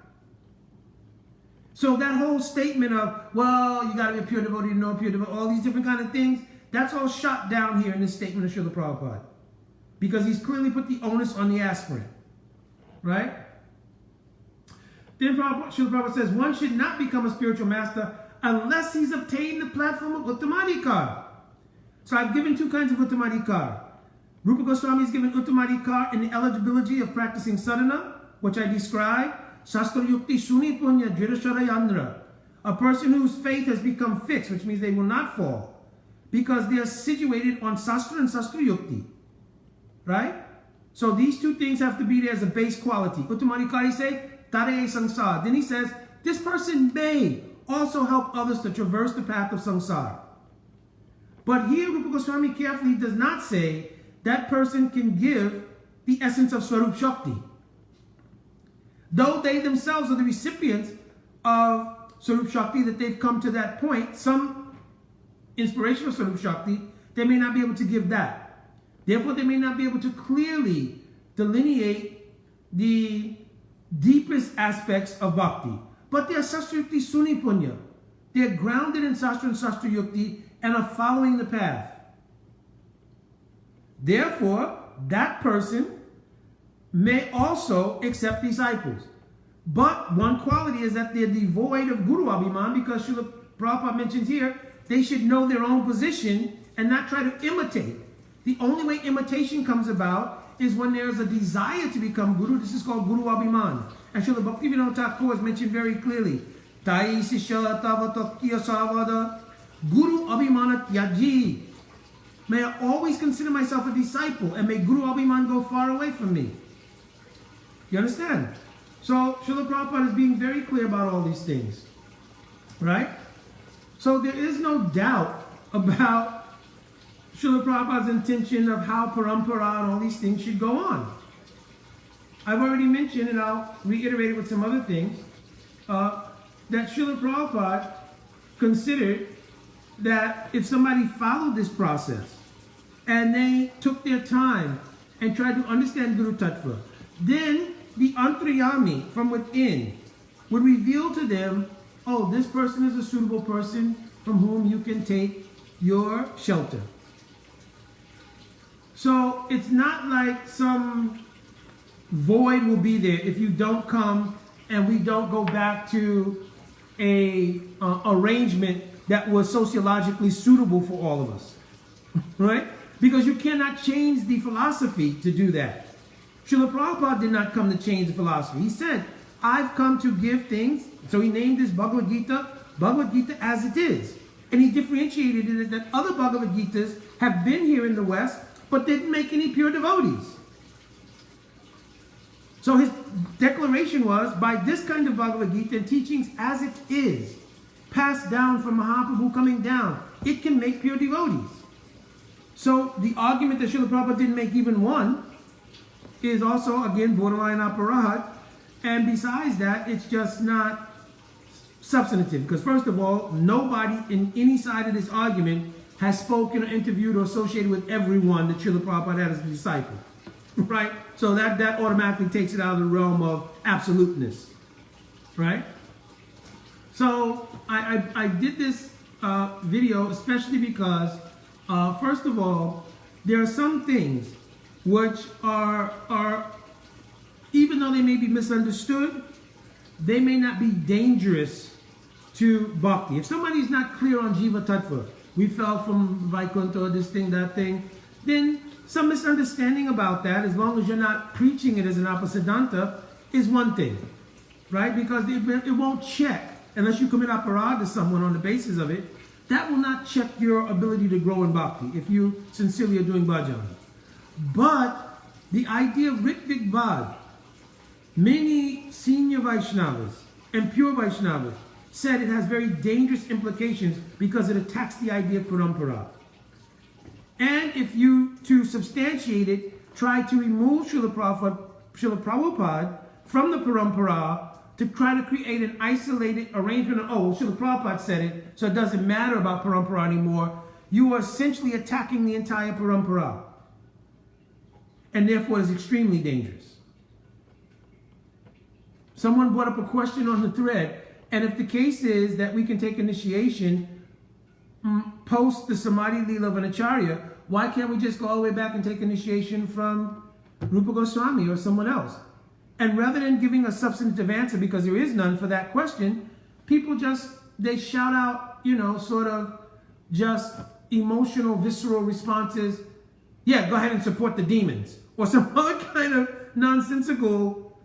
So that whole statement of, well, you got to be a pure devotee to know a pure devotee, all these different kind of things, that's all shot down here in this statement of Srila Prabhupada. Because he's clearly put the onus on the aspirant. Right? Then Srila Prabhupada says, one should not become a spiritual master unless he's obtained the platform of Uttamadikara. So I've given two kinds of Uttamadikara. Rupa Goswami has given Uttamadikara in the eligibility of practicing sadhana, which I described. Shastra Yukti Suni Punya Dridashara Yandra. A person whose faith has become fixed, which means they will not fall, because they are situated on Shastra and Shastra Yukti. Right? So these two things have to be there as a base quality. Uttamadikari say, Tare Sansar. Then he says, this person may also help others to traverse the path of samsara. But here Rupa Goswami carefully does not say that person can give the essence of Swarup Shakti. Though they themselves are the recipients of Swarup Shakti, that they've come to that point, some inspiration of Swarup Shakti, they may not be able to give that. Therefore, they may not be able to clearly delineate the deepest aspects of bhakti. But they are Shastra Yukti Suni Punya. They are grounded in Shastra and Shastra Yukti and are following the path. Therefore, that person may also accept disciples. But one quality is that they're devoid of Guru Abhiman, because Srila Prabhupada mentions here, they should know their own position and not try to imitate. The only way imitation comes about is when there is a desire to become Guru. This is called Guru Abhiman. And Srila Bhaktivinoda Thakur has mentioned very clearly, Tai Sisha Tavatakya Savada Guru Abhimana Tyaji. May I always consider myself a disciple, and may Guru Abhiman go far away from me. You understand? So Srila Prabhupada is being very clear about all these things. Right? So there is no doubt about Srila Prabhupada's intention of how parampara and all these things should go on. I've already mentioned, and I'll reiterate it with some other things, that Srila Prabhupada considered that if somebody followed this process and they took their time and tried to understand Guru Tattva, then the Antrayami from within would reveal to them, oh, this person is a suitable person from whom you can take your shelter. So it's not like some void will be there if you don't come and we don't go back to a arrangement that was sociologically suitable for all of us, right? Because you cannot change the philosophy to do that. Srila Prabhupada did not come to change the philosophy. He said, I've come to give things. So he named this Bhagavad Gita as it is. And he differentiated it that other Bhagavad Gitas have been here in the West, but didn't make any pure devotees. So his declaration was, by this kind of Bhagavad Gita and teachings as it is, passed down from Mahaprabhu coming down, it can make pure devotees. So the argument that Srila Prabhupada didn't make even one is also, again, borderline aparahat. And besides that, it's just not substantive. Because first of all, nobody in any side of this argument has spoken or interviewed or associated with everyone that Srila Prabhupada had as a disciple. Right? So that automatically takes it out of the realm of absoluteness. Right? So I did this video especially because, first of all, there are some things which are, even though they may be misunderstood, they may not be dangerous to bhakti. If somebody's not clear on Jiva Tattva, we fell from Vaikuntha, this thing, that thing, then some misunderstanding about that, as long as you're not preaching it as an apasiddhanta, is one thing, right? Because it won't check, unless you commit aparadha to someone on the basis of it, that will not check your ability to grow in bhakti if you sincerely are doing bhajan. But the idea of Ritvik Vada, many senior Vaishnavas and pure Vaishnavas said it has very dangerous implications because it attacks the idea of parampara. And if you, to substantiate it, try to remove Srila Prabhupada from the parampara to try to create an isolated arrangement of, oh, well, Srila Prabhupada said it, so it doesn't matter about parampara anymore, you are essentially attacking the entire parampara. And therefore is extremely dangerous. Someone brought up a question on the thread, and if the case is that we can take initiation post the Samadhi Leela of an Acharya, why can't we just go all the way back and take initiation from Rupa Goswami or someone else? And rather than giving a substantive answer, because there is none for that question, people they shout out, sort of just emotional, visceral responses. Yeah, go ahead and support the demons. Or some other kind of nonsensical,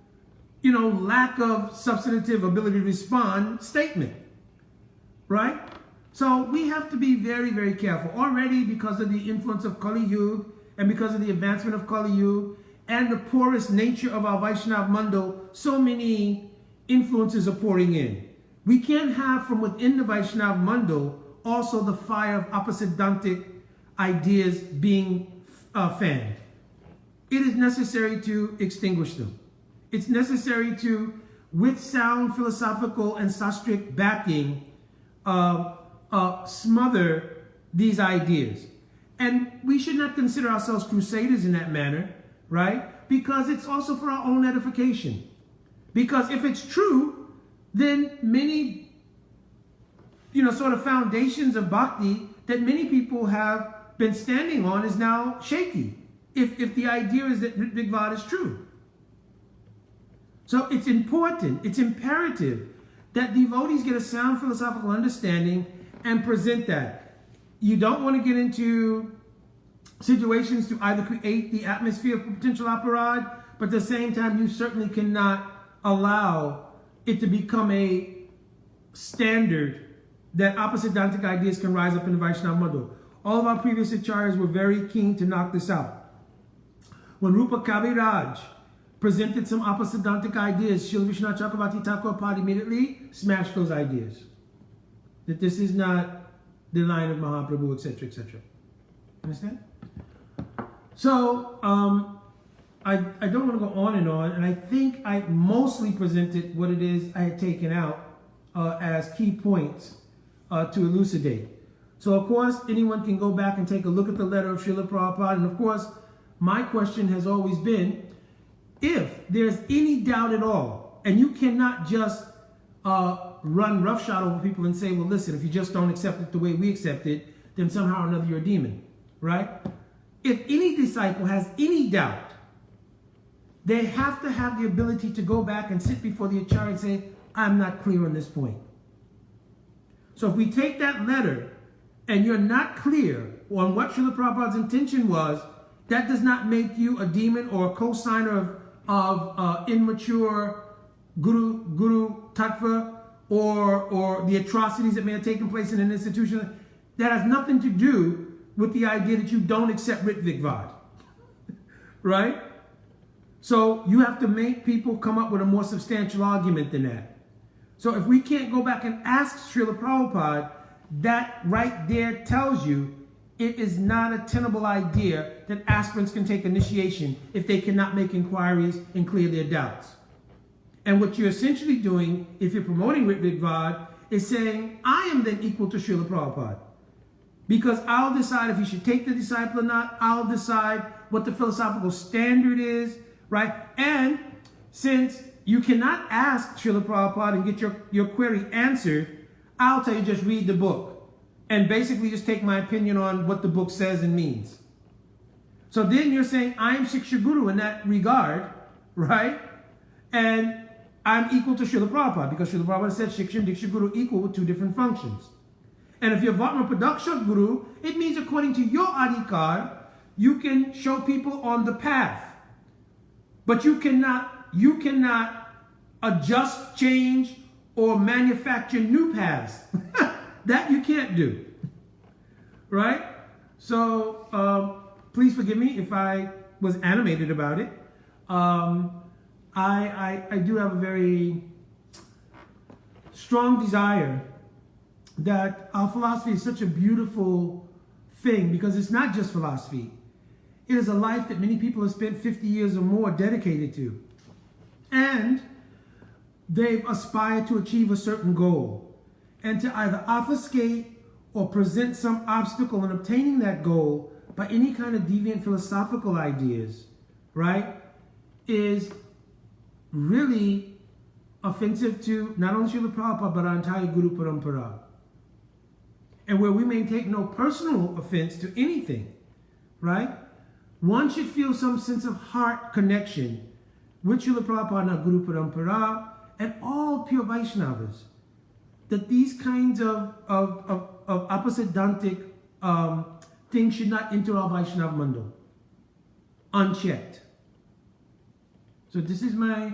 lack of substantive ability to respond statement. Right? So we have to be very, very careful. Already, because of the influence of Kali Yuga and because of the advancement of Kali Yuga and the porous nature of our Vaishnava Mando, so many influences are pouring in. We can't have from within the Vaishnava Mando also the fire of oppositantic ideas being fanned. It is necessary to extinguish them. It's necessary to, with sound philosophical and sastric backing, smother these ideas. And we should not consider ourselves crusaders in that manner, right? Because it's also for our own edification. Because if it's true, then many, sort of foundations of bhakti that many people have been standing on is now shaky. If the idea is that Ritvik Vada is true. So it's important, it's imperative that devotees get a sound philosophical understanding and present that. You don't want to get into situations to either create the atmosphere of potential aparad, but at the same time, you certainly cannot allow it to become a standard that oppositantic ideas can rise up in the Vaishnava Mando. All of our previous acharyas were very keen to knock this out. When Rupa Kaviraj presented some oppositantic ideas, Srila Vishwanath Chakravarti Thakur immediately smashed those ideas. That this is not the line of Mahaprabhu, etc., etc. Understand? So, I don't want to go on, and I think I mostly presented what it is I had taken out as key points to elucidate. So, of course, anyone can go back and take a look at the letter of Srila Prabhupada, and of course, my question has always been, if there's any doubt at all, and you cannot just run roughshod over people and say, well, listen, if you just don't accept it the way we accept it, then somehow or another you're a demon, right? If any disciple has any doubt, they have to have the ability to go back and sit before the acharya and say, I'm not clear on this point. So if we take that letter and you're not clear on what Srila Prabhupada's intention was, that does not make you a demon or a co-signer of immature Guru Tattva or the atrocities that may have taken place in an institution. That has nothing to do with the idea that you don't accept Ritvik Vada. Right? So you have to make people come up with a more substantial argument than that. So if we can't go back and ask Srila Prabhupada, that right there tells you it is not a tenable idea that aspirants can take initiation if they cannot make inquiries and clear their doubts. And what you're essentially doing, if you're promoting Ritvik Vada, is saying, I am then equal to Srila Prabhupada. Because I'll decide if you should take the disciple or not. I'll decide what the philosophical standard is, right? And since you cannot ask Srila Prabhupada and get your query answered, I'll tell you just read the book. And basically just take my opinion on what the book says and means. So then you're saying, I am Shiksha Guru in that regard, right? And I'm equal to Srila Prabhupada, because Srila Prabhupada said Shiksha and Diksha Guru equal with two different functions. And if you're Vatma Padaksha Guru, it means according to your adhikar, you can show people on the path. But you cannot adjust, change, or manufacture new paths. That you can't do. Right? So, please forgive me if I was animated about it. I do have a very strong desire that our philosophy is such a beautiful thing, because it's not just philosophy. It is a life that many people have spent 50 years or more dedicated to. And they've aspired to achieve a certain goal, and to either obfuscate or present some obstacle in obtaining that goal by any kind of deviant philosophical ideas, right, is really offensive to not only Srila Prabhupada, but our entire Guru Parampara. And where we may take no personal offense to anything, right? One should feel some sense of heart connection with Srila Prabhupada and our Guru Parampara and all pure Vaishnavas. That these kinds of opposite Dantic things should not enter our Vaishnava Mandal unchecked. So this is my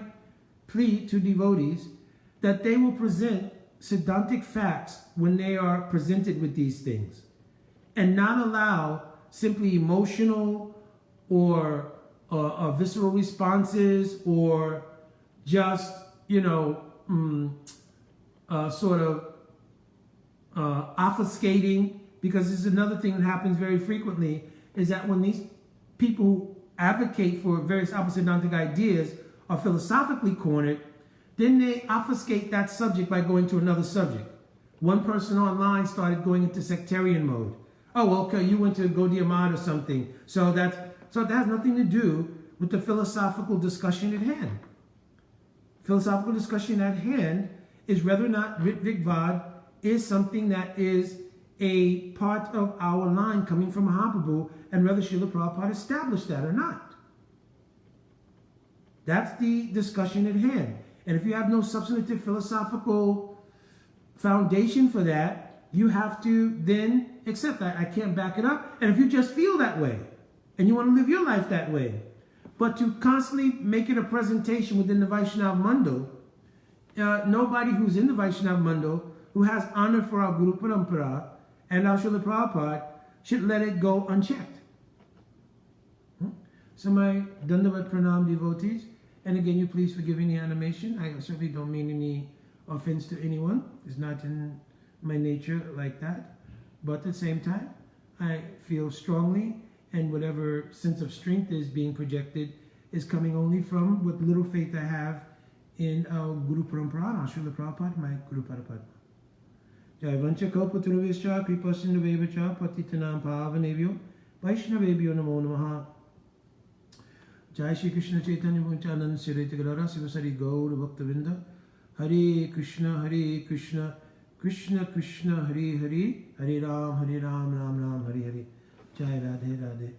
plea to devotees, that they will present Siddhantic facts when they are presented with these things, and not allow simply emotional or visceral responses, or just, obfuscating. Because this is another thing that happens very frequently, is that when these people who advocate for various opposite Dantic ideas are philosophically cornered, then they obfuscate that subject by going to another subject. One person online started going into sectarian mode. Oh, well, okay, you went to Gaudiya Math or something. So that has nothing to do with the philosophical discussion at hand. Philosophical discussion at hand is whether or not Ritvik Vada is something that is a part of our line coming from Mahaprabhu, and whether Srila Prabhupada established that or not. That's the discussion at hand. And if you have no substantive philosophical foundation for that, you have to then accept that. I can't back it up. And if you just feel that way, and you want to live your life that way, but to constantly make it a presentation within the Vaishnava Mandal, nobody who's in the Vaishnava Mandal, who has honor for our Guru Parampara and our Srila Prabhupada, should let it go unchecked. So my Dandavat Pranam devotees, and again, you please forgive any animation. I certainly don't mean any offense to anyone. It's not in my nature like that. But at the same time, I feel strongly, and whatever sense of strength is being projected is coming only from what little faith I have in our Guru Parampara, our Srila Prabhupada, my Guru Parapada. Jai Vancha Kalpataruvescha Kripasindavevacha Patitanam Pavanevyo Vaishnavebhyo Namo Namaha. Jai Shri Krishna Chaitanya Bhunchanand Sireta Gadara Sivasari Gaur Bhaktavinda. Hare Krishna, Krishna Krishna, Hare Hare, Hare Ram, Ram Ram, Hare Hare. Jai Radhe Radhe.